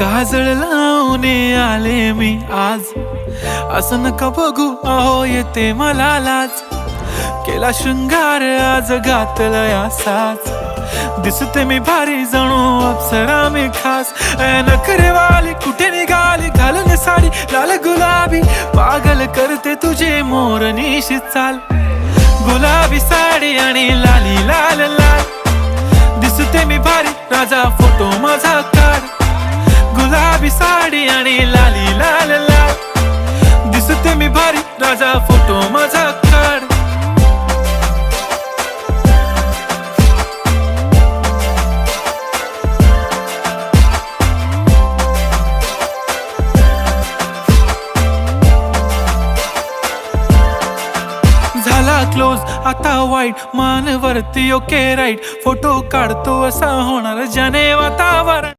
काजळ लावून आले मी आज, असं नका बघू अहो येते मला लाज. केला शृंगार आज घातलाय असाच, दिसते मी भारी जणू अप्सरा मी खास. नखरेवाली कुठे निघाली घालून साडी लाल गुलाबी, पागल करते तुझे मोरनीशी चाल. गुलाबी साडी आणि लाली लाल लाल, दिसते मी भारी राजा फोटो माझा काढ. गुलाबी साडी आणि लाली लाल लाल, दिसते मी भारी राजा फोटो माझा काढ. झाला क्लोज आता वाईट, मान वरती ओके राईट, फोटो काढतो असा होणार ज्याने वातावरण.